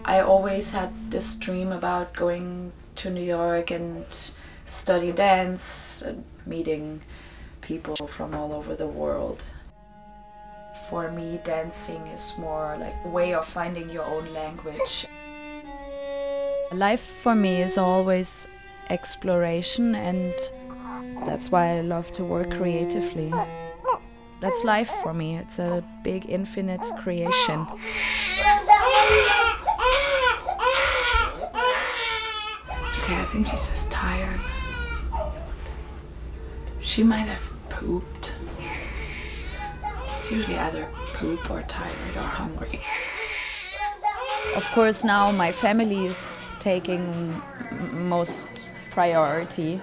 I always had this dream about going to New York and study dance and meeting people from all over the world. For me, dancing is more like a way of finding your own language. Life for me is always exploration, and that's why I love to work creatively. That's life for me. It's a big infinite creation. It's okay, I think she's just tired. She might have pooped. It's usually either poop or tired or hungry. Of course, now my family is taking most priority.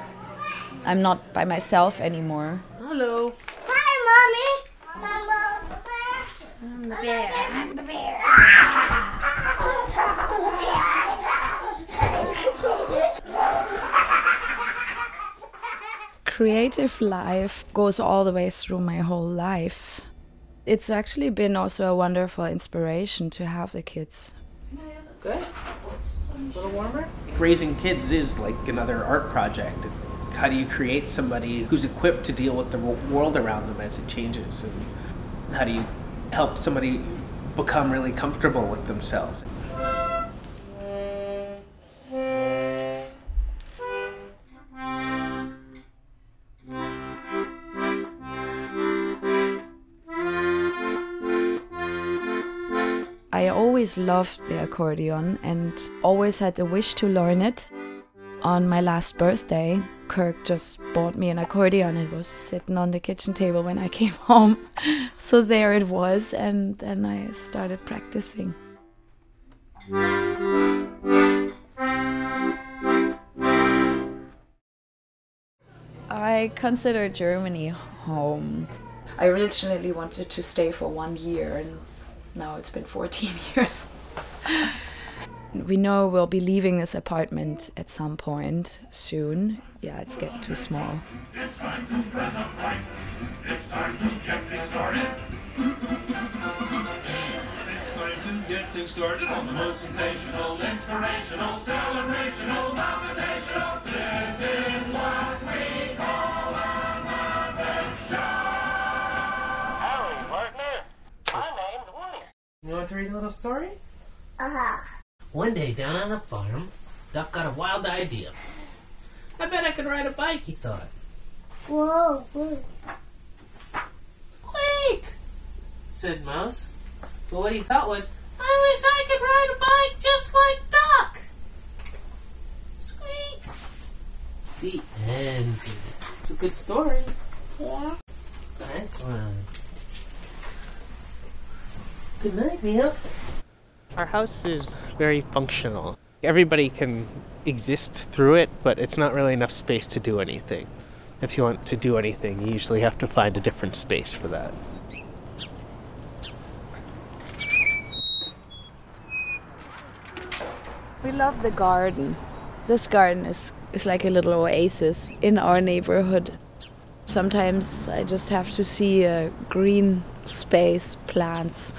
I'm not by myself anymore. Hello. Hi, Mommy. Mama. I'm the bear. I'm the bear. Creative life goes all the way through my whole life. It's actually been also a wonderful inspiration to have the kids. Good. A little warmer? Raising kids is like another art project. How do you create somebody who's equipped to deal with the world around them as it changes? And how do you help somebody become really comfortable with themselves? I always loved the accordion and always had the wish to learn it. On my last birthday, Kirk just bought me an accordion. It was sitting on the kitchen table when I came home. So there it was, and then I started practicing. I consider Germany home. I originally wanted to stay for 1 year, and now it's been 14 years. We know we'll be leaving this apartment at some point soon. Yeah, it's getting too small. It's time to press a fight. It's time to get things started. It's time to get things started on the most sensational, inspirational, celebrational, motivational. This is what we call a Muppet Show. Howdy, partner. My name's Woody. You want to read a little story? One day down on a farm, Duck got a wild idea. I bet I could ride a bike, he thought. Whoa. Quick, said Mouse. But what he thought was, I wish I could ride a bike just like Duck. Squeak. The end. It's a good story. Yeah. Nice one. Good night, Mia. Our house is very functional. Everybody can exist through it, but it's not really enough space to do anything. If you want to do anything, you usually have to find a different space for that. We love the garden. This garden is like a little oasis in our neighborhood. Sometimes I just have to see a green space, plants.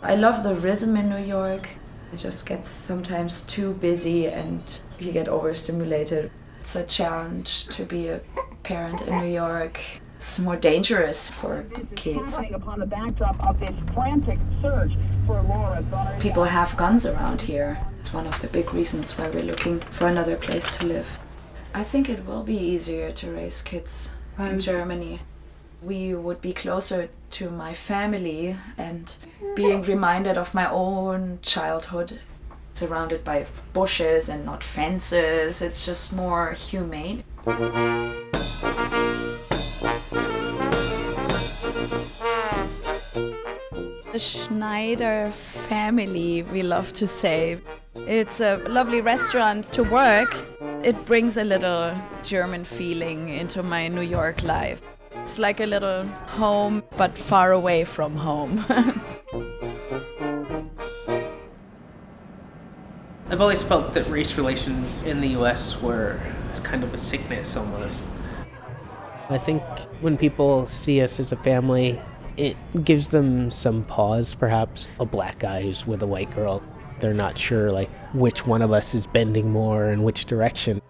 I love the rhythm in New York. It just gets sometimes too busy and you get overstimulated. It's a challenge to be a parent in New York. It's more dangerous for kids. Upon the backdrop of this frantic search for Laura. People have guns around here. It's one of the big reasons why we're looking for another place to live. I think it will be easier to raise kids in Germany. We would be closer to my family and being reminded of my own childhood. Surrounded by bushes and not fences. It's just more humane. The Schneider family, we love to say. It's a lovely restaurant to work. It brings a little German feeling into my New York life. It's like a little home, but far away from home. I've always felt that race relations in the US were kind of a sickness almost. I think when people see us as a family, It gives them some pause, perhaps. A black guy who's with a white girl. They're not sure like which one of us is bending more in which direction.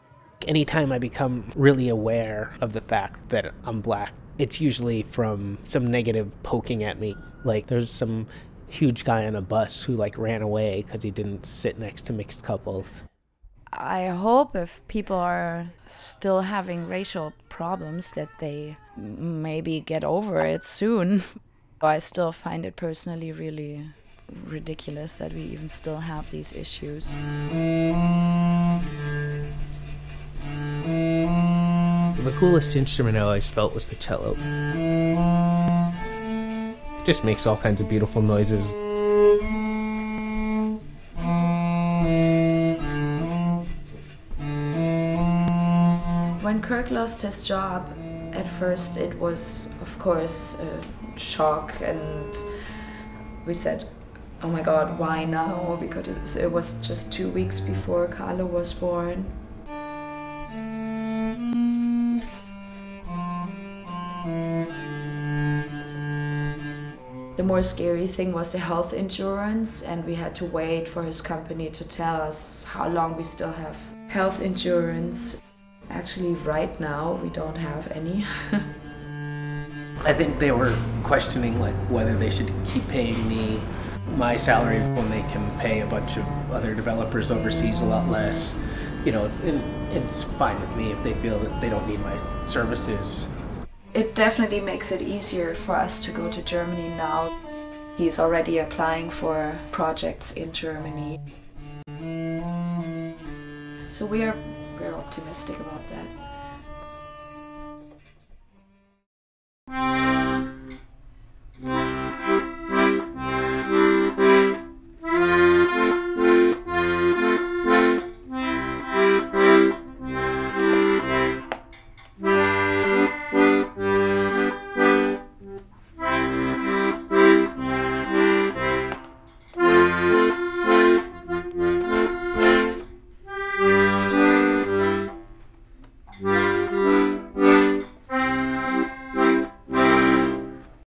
Anytime I become really aware of the fact that I'm black, it's usually from some negative poking at me. Like there's some huge guy on a bus who like ran away because he didn't sit next to mixed couples. I hope if people are still having racial problems that they maybe get over it soon. I still find it personally really ridiculous that we even still have these issues. The coolest instrument I always felt was the cello. It just makes all kinds of beautiful noises. When Kirk lost his job, at first it was, of course, a shock, and we said, oh my God, why now? Because it was just 2 weeks before Carlo was born. The more scary thing was the health insurance, and we had to wait for his company to tell us how long we still have health insurance. Actually, right now, we don't have any. I think they were questioning like whether they should keep paying me my salary when they can pay a bunch of other developers overseas a lot less. You know, it's fine with me if they feel that they don't need my services. It definitely makes it easier for us to go to Germany now. He's already applying for projects in Germany. So we're optimistic about that.